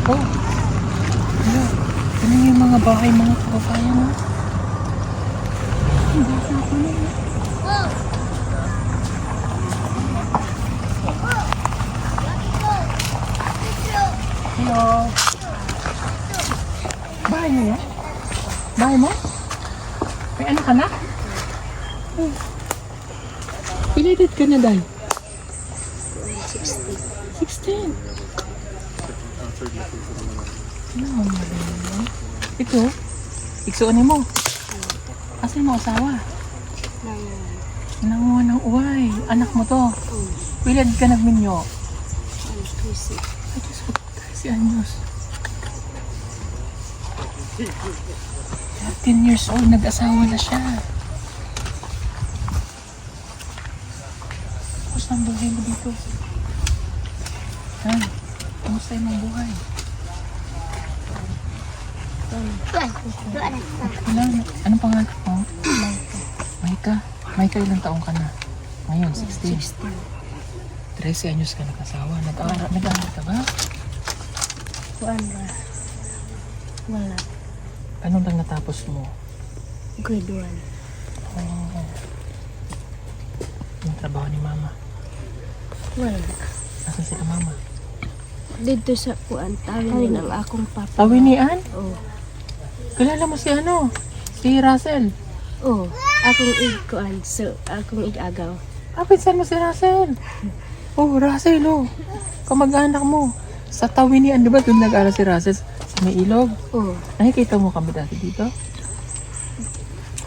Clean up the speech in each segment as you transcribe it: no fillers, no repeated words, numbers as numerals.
Oh, ano? Ano yung mga bahay mga kababayan, no? Ang basa pa na, no? Hello. Bahay mo yan? Bahay mo? May anak ka na? Oh. Pilated ka na, Day? 16. Ano mo rin? Ito? Iksuunin mo. Asan mo asawa? Nanguha ng uway. Anak mo to. Pilad ka nagminyo. Ay, Diyos ko. 13 anyos. 13 years old. Nag-asawa na siya. Kamusta ang buhay mo dito? Ha? Kamusta yung mga buhay? Ilan? Anong pangalan mo? Maika. Maika, ilang taong ka na? Ngayon, 16. 13 anyos ka nag-asawa. Nag-aaral ka ba? Wala. Anong lang natapos mo? Grade 1. Oh. Yung trabaho ni mama. Wala. Nasaan sila mama? Dito sa kuan, tawin ng akong papa. Tawinian? Oh. Kilala mo si ano? Si Russell. Oh. Akong kuan, so akong agaw. Pinsan mo si Russell. Oh, Russell, oh. Kamag-anak mo. Sa Tawinian, di ba doon nag-aaral si Russell? Sa may ilog. Oh. Nakikita mo kami dati dito?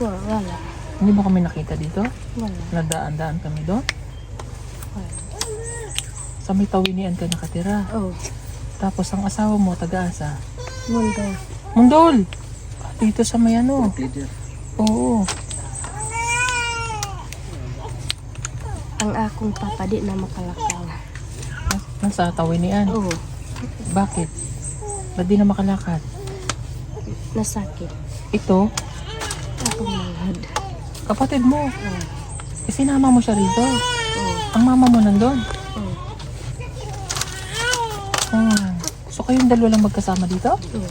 Wala. Hindi mo kami nakita dito? Wala. Nadaan-daan kami doon? Wala. Sa may Tawinian ka nakatira. Oh. Tapos ang asawa mo, taga-asa. Mundo. Mundol! Dito sa may ano? Oo. Ang akong papa di na makalakaw. Nasa Tawinian. Oh. Bakit? Ba't di na makalakad? Nasakit. Ito, Akong manghod. kapatid mo. Oh. Isinama mo siya rito. Oh. Ang mama mo nandun. Oh. So kayong dalawa lang magkasama dito? Oh.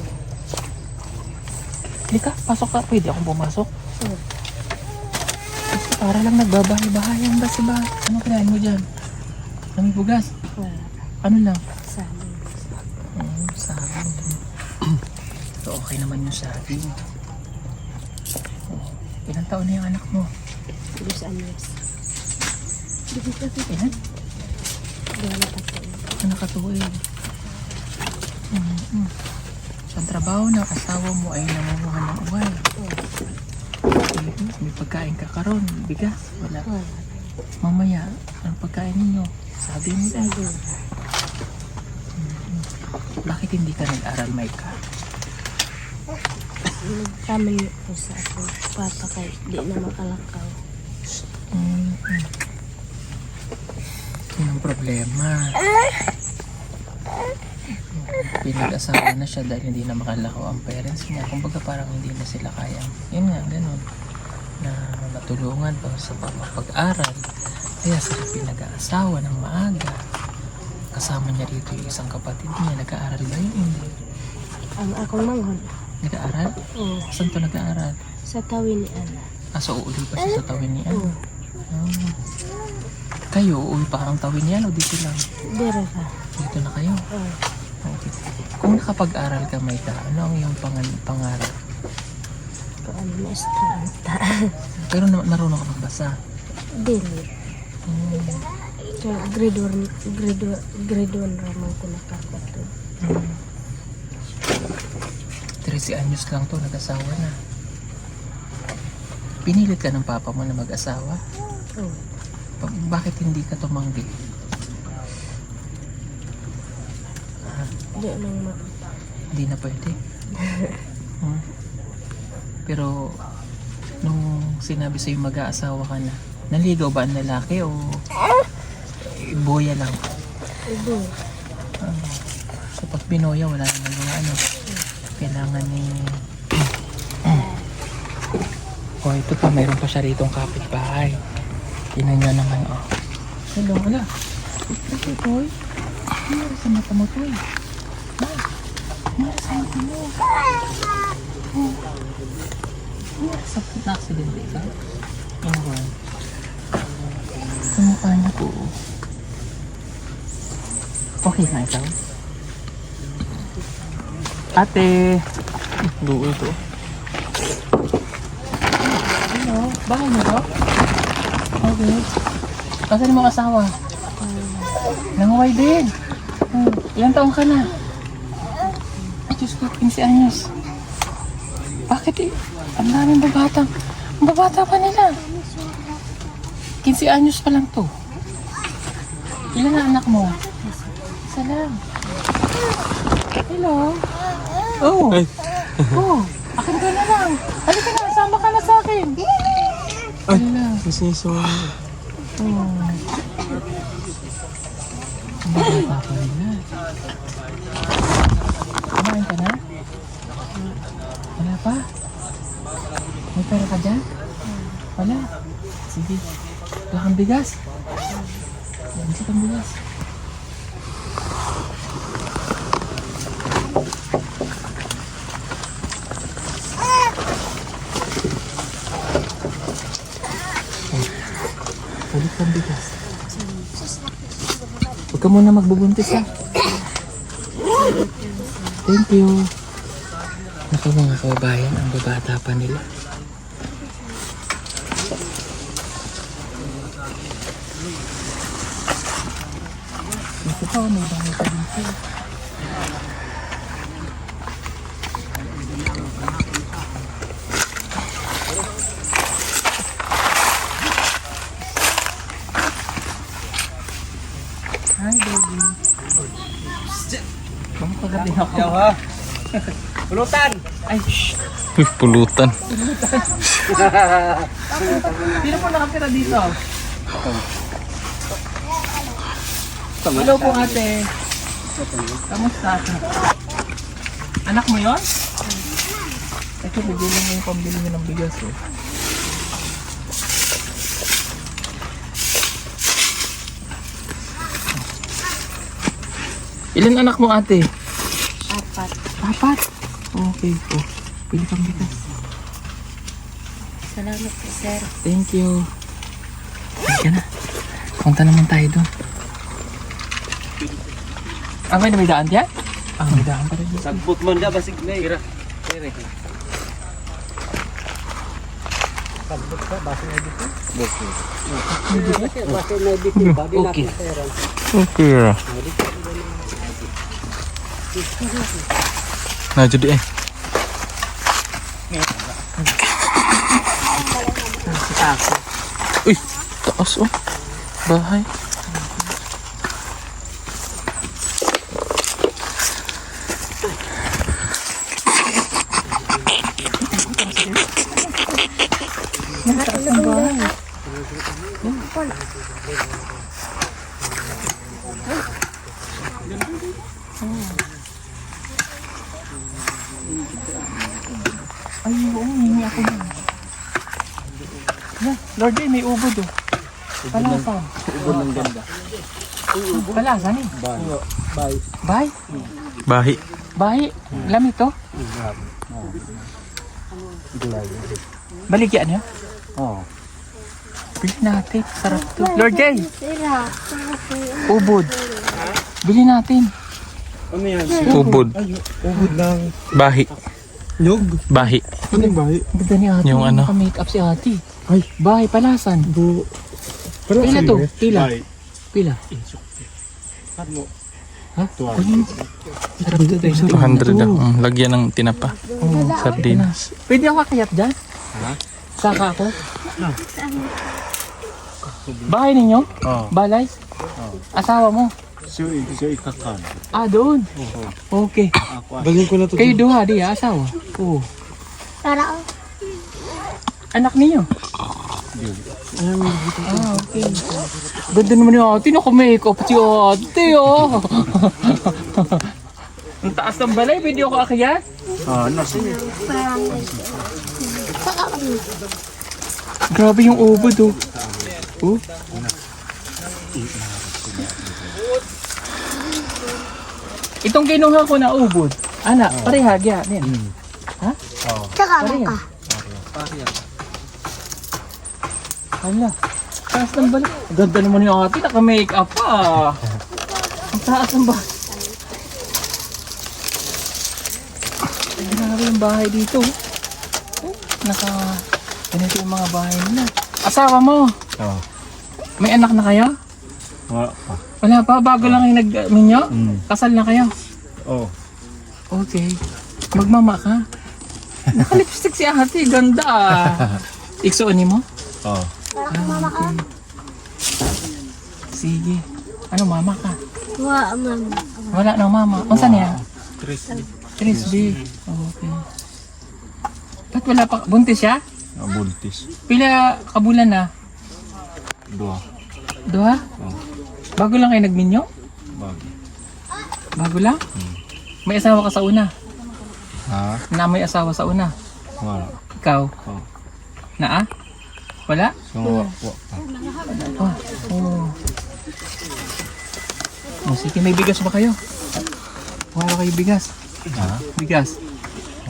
Lika, pasok ka. Pwede akong pumasok. Oh. Kasi para lang nagbabahay-bahayan ba si ba? Ano kinain mo dyan? May bugas? Wala. Ano lang? Sabi. Saging. So okay naman yung saging. Ilang taon na yung anak mo? 2 anyos. Ilan? Wala pa po. Nakatuwid. Sa trabaho ng asawa mo ay nangunguha ng uway. May pagkain ka karon, bigas, wala. Wala. Mamaya, ang pagkain ninyo, sabi mo dahil. Sabi. Bakit hindi ka nag-aral, Maika? Nagkamali ko sa akong papa kay di na makalakaw. Yun ang problema. Pinag-asawa na siya dahil hindi na makalakaw ang parents niya. Kumbaga parang hindi na sila kayang, yun nga, ganun, na matulungan pa sa pag-aral. Kaya sila pinag-aasawa ng maaga. Kasama niya rito yung isang kapatid niya. Nag-aaral ba yun? Hindi. Ang akong manghod. Nag-aaral? Oh. Saan to nag-aaral? Sa Tawinian. So uuli pa siya sa Tawinian? Oh. Kayo, uwi pa ang Tawinian o dito lang? Dere ka. Dito na kayo? Oh. Okay. Kung nakapag-aral ka, Maika, ano ang iyong pangarap? Kuan na estudyanta. Pero marunong ka magbasa. Dili. So, grade 1 ramang ko nakapatod. 13 anyos lang to, nag-asawa na. Pinilit ka ng papa mo na mag-asawa? Oh. Bakit hindi ka tumanggi? Di nang Hindi na pwede. Pero, nung sinabi sa'yo mag-aasawa ka na, naligaw ba ang lalaki o boya lang? Ibo. So pag binoya, wala naman mga ano. Kailangan ni... Oh, ito pa, mayroon pa siya rito ang kapitbahay. Tingnan nyo naman, oh. Hello, wala. Ito, Toy. Ano sa mata mo, Toy? Sa na-accident ka? Ano ba? Sa mukha niya po. Okay na ikaw? Ate! Duo ito. Hello? Bahay mo to? Okay. Kasan mo asawa? Nanguway din. Ilang taong ka na? Ay, Diyos ko, 15 anyos. Bakit eh? Ang daming babatang. Ang babata pa nila. 15 anyos pa lang to. Ilan na anak mo? Isa lang. Hello? Oh. Oh. Akin ka na lang. Halika na, sama ka na sa akin. Ay, Hala. sisiso. Oh. Ang babata pa nila. Kumain ka na? Wala pa? May pera ka dyan? Wala. Sige. Wala kang bigas? Wala kang bigas. Wala kang bigas. Huwag ka muna magbubuntis ha. Thank you. Naku mga kababayan, ang babata pa nila. Naku pa, may dami pa dito. Hi, baby. Baka pagaling ako. ha? Pulutan! Ay, shh. Uy, pulutan. Sino po nakatira dito? Hello po ate. Kamusta? Anak mo yon? Ito, bigyan mo yung pambili niya ng bigas oh. Ilan anak mo ate? 4. 4? Okay po. Pili kang bigas. Salamat po, sir. Thank you. Halika na. Punta naman tayo doon. May daan diyan? May daan pa rin dito. Sagbot man da, basig na ira. Sagbot ka, basig na dito. Okay. Okay lah. Nah jadi Uy, taas oh. Bahay. Ay, oo, hingi ako yan. Lord, may ubod oh. Palasan. Ubod ng ganda. Palasan eh. Bye. Bay? Bahi. Bay? Lamit to? Baligyan niya? Oh. Bili natin. Sarap to. Lord Jay, Sira. ubod. Bili natin. Ano yan? Ubod. Ubod ng Bahi. nyug. Bahi. Ano yung bahay? Ang ganda ni ate. Yung ano? Naka-makeup si ate. Ay. Bahay, palasan. Pero Pila to? Pila? Bye. Pila? Ano? Ha? Tuwan. Kunin. Sarap to. 200 dah. Lagyan ng tinapa. Sardinas. Pwede ako kakayat dyan? Ha? Saka ako? Bahay ninyo? Oh. Balay? Asawa mo? Siya ikakan. Doon. Okay. Balhin ko na to. Kayo duha, di asawa? Oo. Para Anak niyo? Okay. Ganda naman yung ate. Naka-makeup si ate, oh. Ang taas ng balay. Pwede ako akyat? Sige. Grabe yung ubod, oh. Oh. Itong kinuha ko na ubod. Ana, parehag yan. Yan. Ha? Oo. Tsaka Parehag. Hala. Taas ng balik. Ganda naman yung ate. Naka-make up pa. Ang taas ng bahay. Grabe yung bahay dito. Oh, ganito yung mga bahay nila. Asawa mo, Oo. may anak na kayo? Wala pa. Wala pa, bago lang yung nag-minyo? Kasal na kayo? Oo. Okay. Magmama ka? Naka-lipstick si ate, ganda ah. Iksuunin mo? Oo. Okay. Sige. Ano, mama ka? Wa, mama. Wala nang mama. Kung saan yan? Tres. 3B. Okay. Ba't wala pa? Buntis siya? Buntis. Pila kabulan na? 2. Doha? Bago lang kayo nagminyo? Bago. Bago lang? May asawa ka sa una? Ha? Na may asawa sa una? Wala. Ikaw? Oo. Na Wala? So, wa pa. Oh. Oh, sige, may bigas ba kayo? Wala kayo bigas? Ha? Bigas?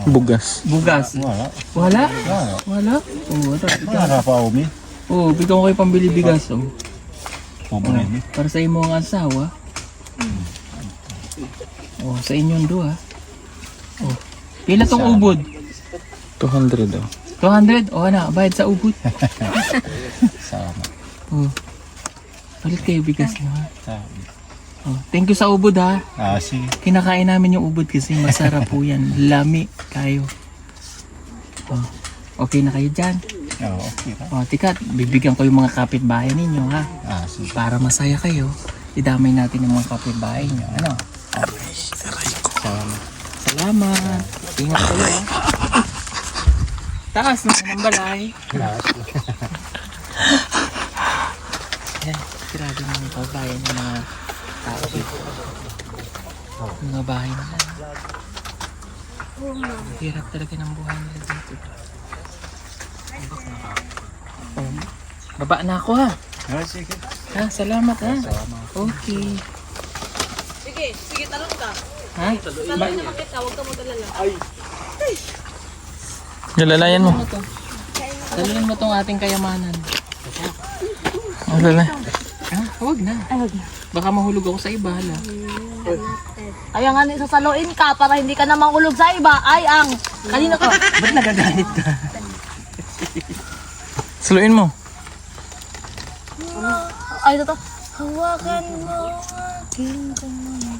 Bugas. Bugas? Wala. Wala? Wala. Wala? Oo, ito. Wala pa umi. Oo, bigyan ko kayo pambili bigas. Oh. Pobre ni. Para sa imo ang asawa. Oh, sa inyong duha. Oh. Pila tong ubod? 200 daw. 200? O na, bayad sa ubod. Sama. Oh. Palit kayo bigas na. Sama. Oh, thank you sa ubod ha. Sige. Kinakain namin yung ubod kasi masarap po yan. Lami kayo. Oh. Okay na kayo dyan. Oo, okay ra. Oh, tikat, bibigyan ko yung mga kapitbahay ninyo ha. Sige. Para masaya kayo, idamay natin yung mga kapitbahay nyo. Ano? Sama. Salamat. Ingat kayo ha. Taas na ng balay. Yan, grabe mga kabayan ng mga tao dito. Mga bahay nila. Hirap talaga ng buhay nila dito. Oh, baba na ako ha. Sige. Ha, salamat ha. Okay. Sige, talon ka. Ha? Talon na makita, huwag ka mag-alala. Nalalayan mo. Ano to? Dalhin mo tong ating kayamanan. Nalala. Ha? Huwag na. Ay, huwag na. Baka mahulog ako sa iba hala. Kaya nga sasaluin ka para hindi ka na mangulog sa iba. Ay, ang. Kanina ka. Ba't nagagalit ka? Saluin mo. Ay, ito. Hawakan mo aking kamay.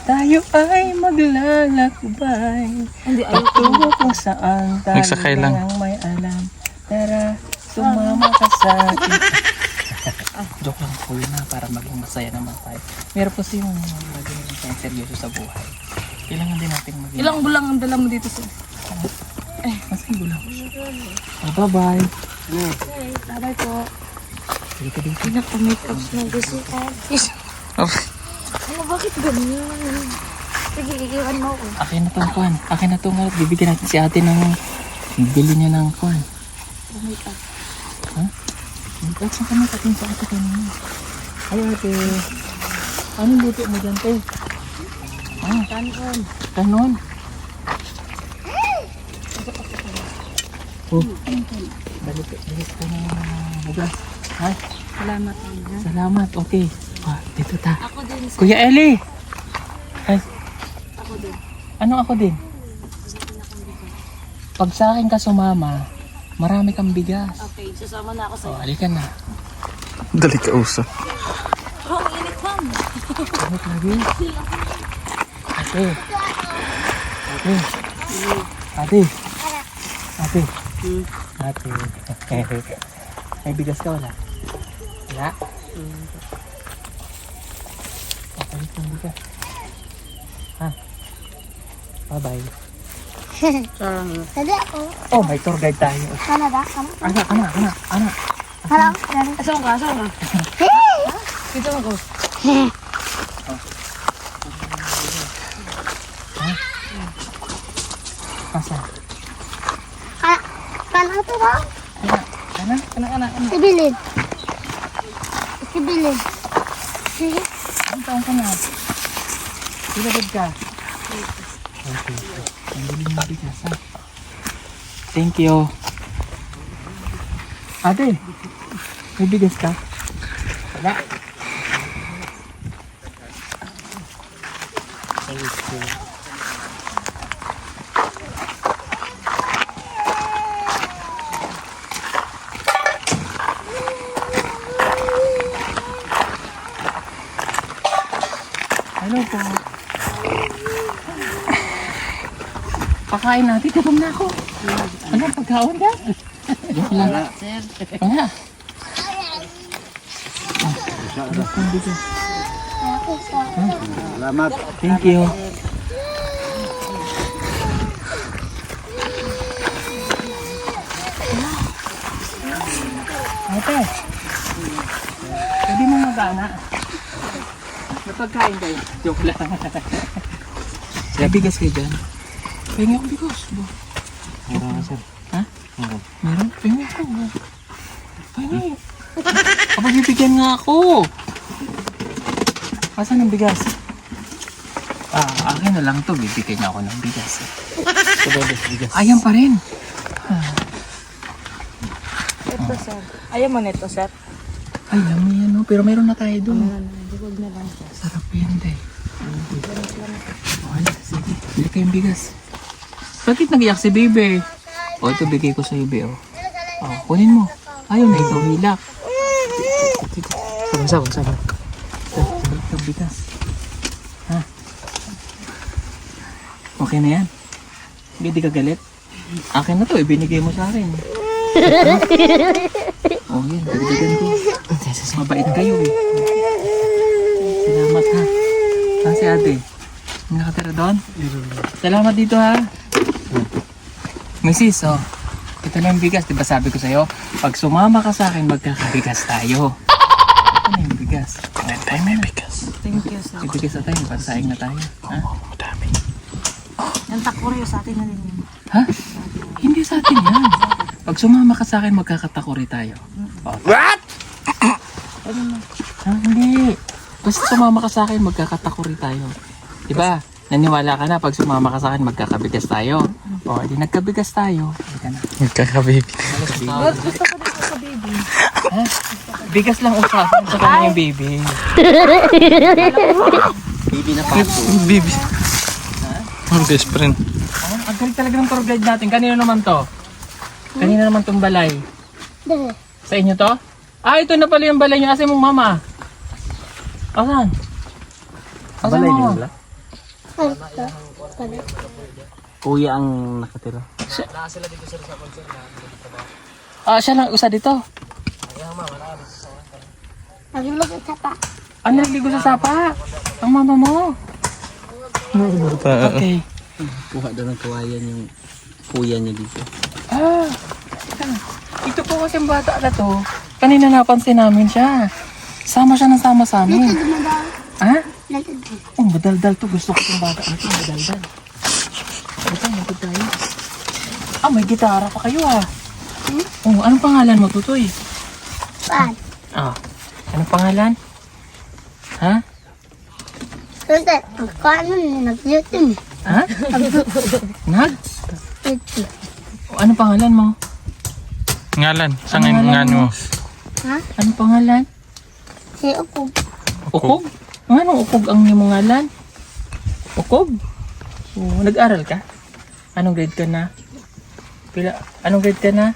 Tayo ay maglalakbay. Hindi, ayoko. Patungo kung saan tayo Nagsakay lang. ang may alam. Tara, sumama ka sa akin. Joke lang po yun na para maging masaya naman tayo. Meron po yung maging isang seryoso sa buhay. Kailangan din natin maging... Ilang bulang ang dala mo dito sa... Masang gulang. Oh, bye-bye. Okay, bye po. Dito dito. Pinaka-makeup na gusto ko. Ano, bakit ganyan? Sige, iiwan mo ako. Akin na tong kwan. Akin na tong bibigyan natin si ate ng... Bili niya ng kwan. Makeup. Ha? Bakit saan kami katin sa ate kanina? Ay ate. Anong luto mo dyan te? Ah, Kanon. kanon. Oh. Balik ka na bugas. Ha? Salamat. Ana. Salamat. Okay. Ah, dito ta. Ako din. Kuya Eli. Ay, Ako din. ano ako din? Pag sa akin ka sumama, marami kang bigas. Okay, sasama na ako Oh, sa'yo. halika na. Dali ka usap. Oh, ang init ma'am. Ano lagi? Ate. Ate. Ate. Ate. Ate. May bigas ka wala? Wala? Okay, yung bigas. Ha? Bye-bye. Dali ako. Oh, may tour guide tayo. Kana ba? Kana? Anak. Harang. Asong ka. Dito ako. Asa? Kana to ba? Kana. Sibilid. Sibilid. Ang taong ka na? Ilagad ka. Ang galing mo bigas ha. Thank you. Ate, may bigas ka? Wala. Hello po. Pakain natin, gutom na ako. Ano, pagkaon ka? Joke lang. Wala. Salamat. Thank you. Ate, pwede mo magana? Napagkain kayo? Joke lang. May bigas kayo dyan? Pengi ako bigas. Meron ka, sir. Ha? Meron. Meron? Pengi ako. Pengi. Kapag bibigyan nga ako. Asan ang bigas? Akin na lang to. Bibigyan niya ako ng bigas. Bigas. Ayan pa rin. Ito, sir. Ayaw mo nito, sir. Ay, yummy yan, no? Pero meron na tayo doon. Huwag na lang, sir. Sarap yan, day. Okay, sige. Bili kayong bigas. Bakit nag-iyak si Bebe? O, ito bigay ko sa Bebe, oh. Oh, kunin mo. Ayaw na ikaw hilak. Sabang. Ito, bigas. Ha? Okay na yan. Hindi ka galit? Akin na to, ibinigay mo sa akin. Oh, yan. Dagdagan ko. Mabait kayo, eh. Salamat, ha. Saan si ate? May nakatira doon? Salamat dito, ha. Mrs., oh. Ito na yung bigas. Diba sabi ko sa'yo, pag sumama ka sa akin, magkakabigas tayo. Ano yung bigas? Tayo may bigas. Thank you, sir. May bigas na tayo. Pansaing na tayo. Ha? Madami. Yung takuryo sa atin na rin yun. Ha? Hindi sa atin yan. Pag sumama ka sa akin, magkakatakuri tayo. What? Ha? Hindi. Basta sumama ka sa akin, magkakatakuri tayo. Diba? Naniwala ka na pag sumama ka sa akin, magkakabigas tayo. O, di nagkabigas tayo. Hindi ka na. Magkakabibi. Gusto ko dito sa baby. Ha? Bigas lang usapan sa kanya yung baby. Bibi na pato. Bibi. Ang best friend. Ang galing talaga ng tour guide natin. Kanino naman to? Kanino naman tong balay? Sa inyo to? Ito na pala yung balay niyo. Asan mong mama? Asan? Asan Balay mama? niyo wala? Kuya ang nakatira. Siya lang usa dito. Nagligo sa sapa. Ang mama mo. Okay. Kuha daw ng kawayan yung kuya niya dito. Ito po kasi yung bata na to. Kanina napansin namin siya. Sama siya ng sama sa amin. Ha? Oh, madaldal to. Gusto ko yung bata na to. Madaldal. Ito tayo. May gitara pa kayo Oh, anong pangalan mo, Tutoy? Pan. Anong pangalan? Ha? Kasi, kano nag-YouTube. Ha? Nag? YouTube. Anong pangalan mo? Ngalan. Sa Ano ngalan ngalan mo? Ha? Anong pangalan? Si Upo. Ukog? Anong ukog ang imo ngalan? Ukog? Nag-aral ka? Anong grade ka na? Anong grade ka na?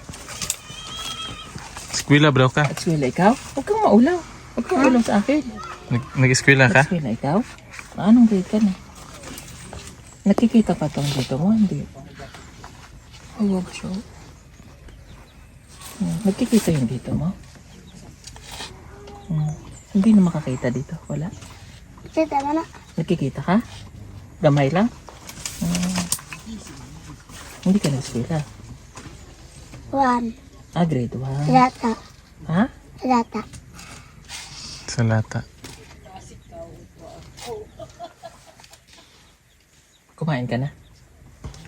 Eskwela bro ka? At eskwela ikaw? Huwag kang maulaw. Huwag kang maulaw sa akin. Nag-eskwela ka? At eskwela ikaw? Anong grade ka na? Nakikita ka tong dito mo? Hindi. Huwag siya. Nagkikita yung dito mo? Hindi na makakita dito. Wala? Kita mo na. Nagkikita ka? Gamay lang? Hindi ka nag-eskwela. 1. Grade 1. Lata. Ha? Lata. Sa lata. Kumain ka na?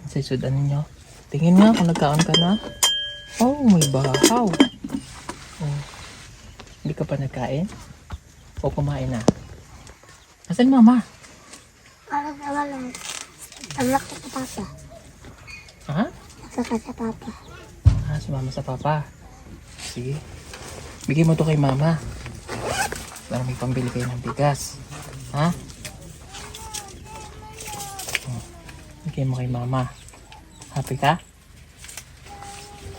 Sa isudan ninyo. Tingin nga kung nagkaon ka na. Oh, may bahaw. Hindi ka pa nagkain? O kumain na? Asan mama? Para sa walang. Alak ko sa papa. Ha? Saka sa papa. Ah, sumama sa papa. Sige. Bigay mo to kay mama. Para may pambili kayo ng bigas. Ha? Oh, bigay mo kay mama. Happy ka?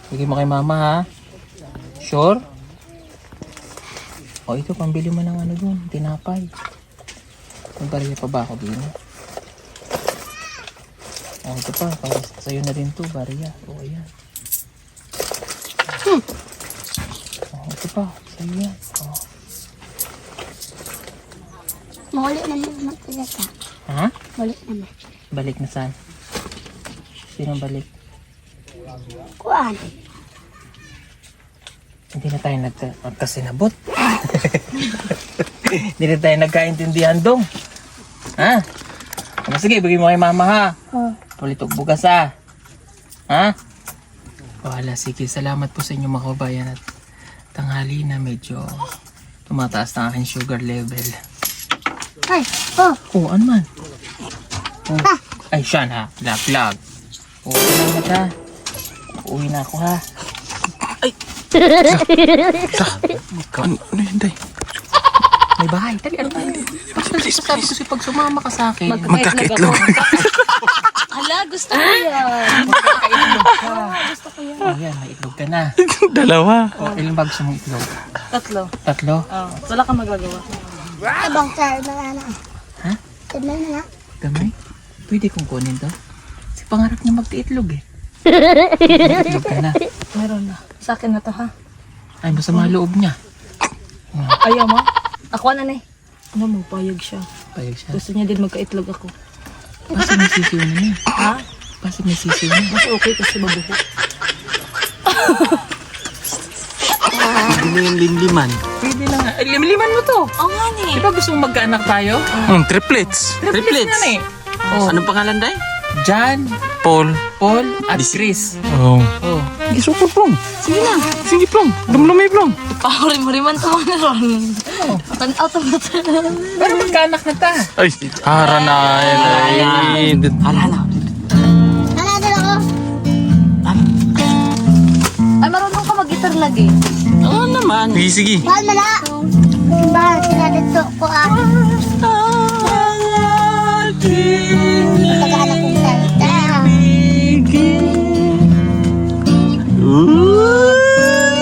Bigay mo kay mama ha? Sure? O ito, pambili mo ng ano dun, tinapay. May bariya pa ba ako din? O ito pa, para sa'yo na din to, bariya. O ayan. O ito pa, sa'yo yan. O. Muli naman magpilata. Ha? Muli naman. Balik na saan? Sino balik? Kuan. Hindi na tayo magkasinabot. Hindi na tayo nagkaintindihan dong. Ha? O, sige, bigay mo kay mama ha. Oh. Ulit bugas ha. Ha? Wala, sige. Salamat po sa inyo mga kabayan at tanghali na medyo tumataas na aking sugar level. Ay, oh. Oh, ano man? Oh. Ay, siyan ha. Lag. Oh, salamat ha. Uuwi na ako ha. Ano yun, day? May bahay. Dali, ano tayo? Please. Sabi ko pag sumama ka sa akin, Magkakaitlog. Hala, gusto ko yan. magkakaitlog ka. Oh, yan. May itlog ka na. Dalawa. Oh, ilang bags mong itlog? 3. Tatlo? Oh, wala kang magagawa. Abang sa na na. Ha? Tignan na nga. Gamay? Pwede kong kunin to? Kasi pangarap niya magtiitlog eh. May itlog ka na. Meron na. Sa akin na to ha. Ay, masama loob niya. Ayaw mo? Ako na na eh. Ano mo, payag siya. Payag siya. Gusto niya din magka-itlog ako. Kasi may sisiw na niya. Ha? Kasi may sisiw na. Mas okay kasi mabuho. Hindi mo yung linliman. Pwede na nga. Ay, limliman mo to. Oo nga ni. Di ba gusto mong magkaanak tayo? Triplets. Triplets na eh. Oh, Anong pangalan, day? John, Paul. Paul, at Chris. Oh. Oh. Gisupot plong. Sige na. Sige plong. Dumlumay plong. Pahurim-huriman to na ron. Tanaw to na to. Pero magkaanak na ta. Ay, hara na. Ay, Alala. Nanadal ako. Ay, marunong ka mag-gitar lagi. Oo naman. sige, sige. Mahal na na. Mahal sila dito ko ah. Tagaan akong salita.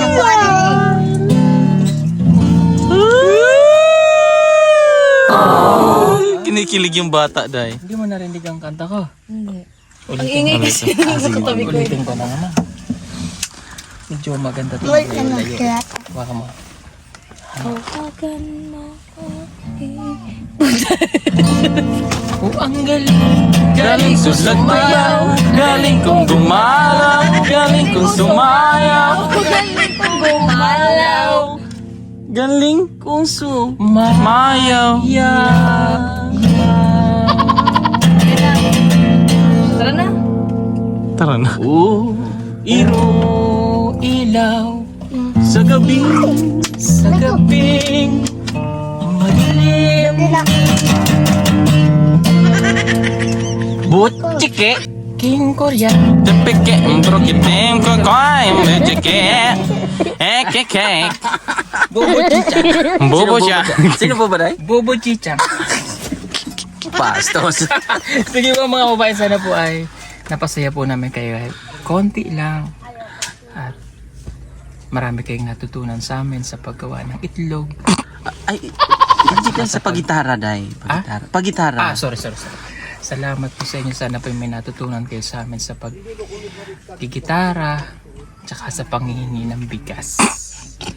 Ako ano Kinikilig yung bata, day. Hindi mo narinig ang kanta ko. Hindi. Ang Ulitin ingay ko. kasi sa katabi ko. Ulitin ko na naman. Medyo maganda ito. Mahal na sila. Baka mo. Tawagan mo ko. Oh, ang galing. Galing sumayaw, galing kong gumalaw, galing kong sumayaw, Galing kong gumalaw. galing kong sumayaw. Tara na. Tara na. Oo. Ilaw Sa gabi. sa gabing madilim. Hindi na. Butchike. King Korea. Tepeke, brokitim, kokoy, mejeke, ekeke. Bobo Chichang. Bobo siya. Sino po ba, day? Bobo Chichang. Pastos. Sige po mga babae, sana po ay napasaya po namin kayo. Konti lang. At marami kayong natutunan sa amin sa paggawa ng itlog. Ay, hindi ka sa pagitara, day. Pagitara. Pagitara. Ah, sorry. Salamat po sa inyo. Sana po may natutunan kayo sa amin sa pag-gitara, tsaka sa panghihingi ng bigas.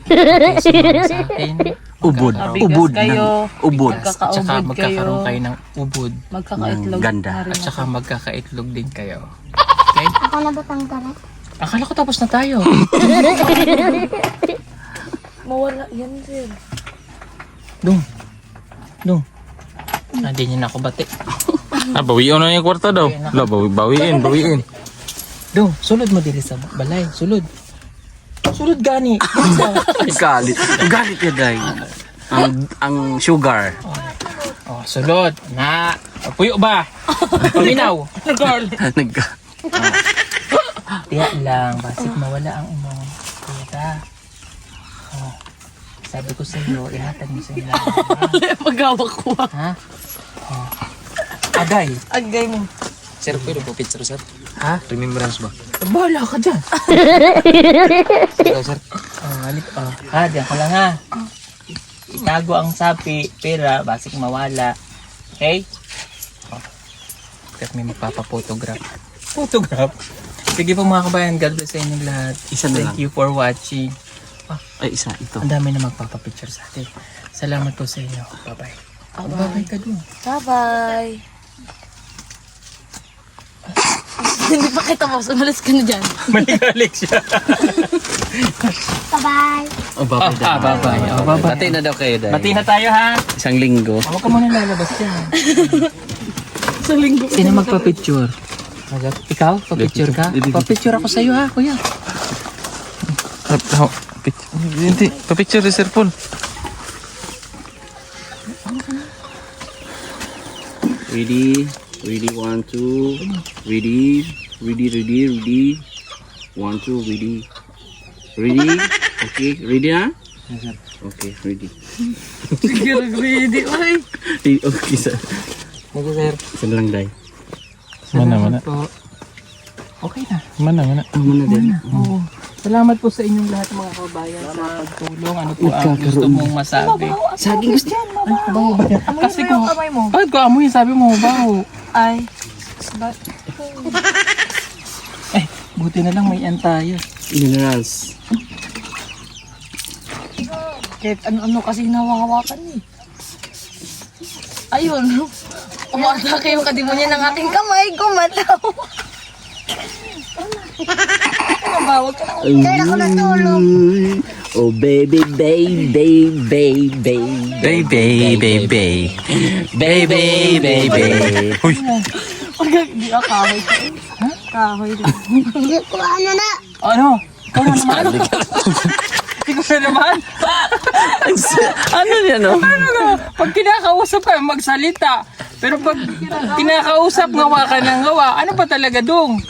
Okay, sumama sa akin. Ubod. Bigas Ubod. kayo. Ubod. At saka Magkakaubod magkakaroon kayo. kayo ng ubod. Magkakaitlog. Ganda. na rin At ako. saka magkakaitlog din kayo. Okay? Ako na batang tara. Akala ko tapos na tayo. Mawala yan, sir. Dong. Hindi niyo na ako bati. Bawiin na yung kwarta daw. Bawiin. Dong, sulod mo diri sa balay. Sulod gani. Galit. Galit ya, day. Ang sugar. Oh, sulod. Na. Puyo ba? Paminaw. Nag... Tiya lang. Basig mawala ang imong kuya. Oh. Sabi ko sa iyo, ihatag mo sa ila. Magawak ko. Ha? Oh. Agay. Agay mo. Sir, pwede po picture, sir? Ha? Remembrance ba? Bahala ka dyan. Ikaw, sir? Oh, halit. Oh. Ha, diyan ko lang ha. Itago ang sapi, pera, basig mawala. Okay? Oh. Kahit may magpapapotograph. Photograph? Sige po mga kabayan, God bless sa inyong lahat. Isa na Thank lang. you for watching. Ay, isa. Ito. Ang dami na magpapapicture sa atin. Salamat po sa inyo. Bye-bye. Bye-bye ka dun. Bye-bye. Hindi pa kita mo. Umalis ka na dyan. Maligalig siya. Bye-bye. Oh, bye-bye daw. Bye-bye. Oh, bye-bye. Bati na daw kayo, Day. Bati na tayo ha. Isang linggo. Huwag ka muna lalabas dyan. Sa linggo. Sino magpa-picture? Ikaw? Pa-picture ka? Pa-picture ako sa'yo ha, kuya. Hindi, pa-picture ni Sir Paul. Ready? Ready, 1, 2. Ready? Ready, ready, ready. 1, 2, ready. Ready? Okay, ready na? Okay, ready. Sige, ready. Ay. Okay, sir. Sige sir. Saan lang, Day? Mana. Po. Okay na. Mana. Muna din. Oo. Salamat po sa inyong lahat mga kabayan sa pagtulong. Ano po ang gusto mong masabi? Saging gusto. Baho ba yan? Kasi mo yung kamay mo. bakit ko amoy? Sabi mo, baho. Ay. Buti na lang may an tayo. Minerals. Kahit ano kasi hinawahawakan eh. Ayun. Umatake yung kadimonyan ng aking kamay. Gumalaw. Ano ba? Huwag ka na. Kaya ako natulog. Oh, baby, baby, baby, baby. Baby. Uy, Huwag ka. Hindi ako kahoy. Ha? Kahoy. Hindi ko ano na. Ano? Ikaw na naman. Ikaw na naman. Ano yan, no? Ano nga? Pag kinakausap ka, magsalita. Pero pag kinakausap, ngawa ka ng ngawa, ano ba talaga dong?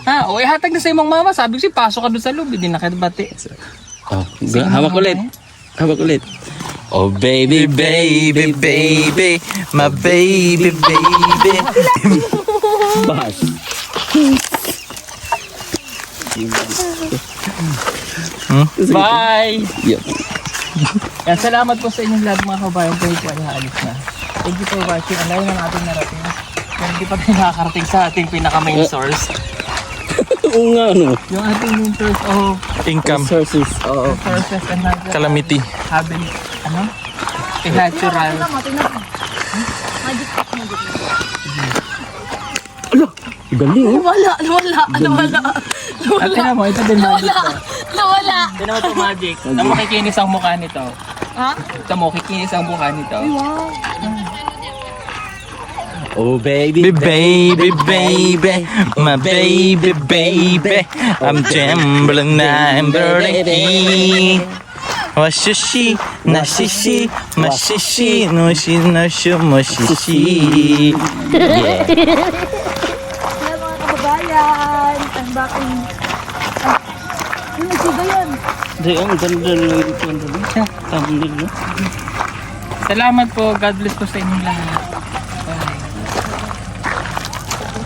Ha? O ihatag na sa imong mama, sabi ko pasok ka doon sa loob, hindi na kita bati. Oh, hawak ulit. Hawak ulit. oh baby, my baby. Bahas. Bye! Yep. Yan, salamat po sa inyong lahat mga kabayan. Kayo po ay haalis na. Thank you for watching. Ang layo ng ating narating. Kung hindi pa tayo nakakarating sa ating pinaka-main source. Oo nga, no? Yung ating main source of Income, Sources. Oo. sources and calamity. habit, ano? Natural. Galing, oh. Nawala. At tinan mo, ito din magic to. Nawala. Tinan mo ito magic. Ito mo kikinis ang mukha nito. Ha? Ito mo kikinis ang mukha nito. Oh, baby, Baby, my baby. I'm trembling, I'm burning. Washishi, nashishi, mashishi, moshishi. Yeah. Kaya mga kababayan. Ang baking. Ano siya yan? Day, ang ganda na ito. Salamat po. God bless po sa inyong lahat.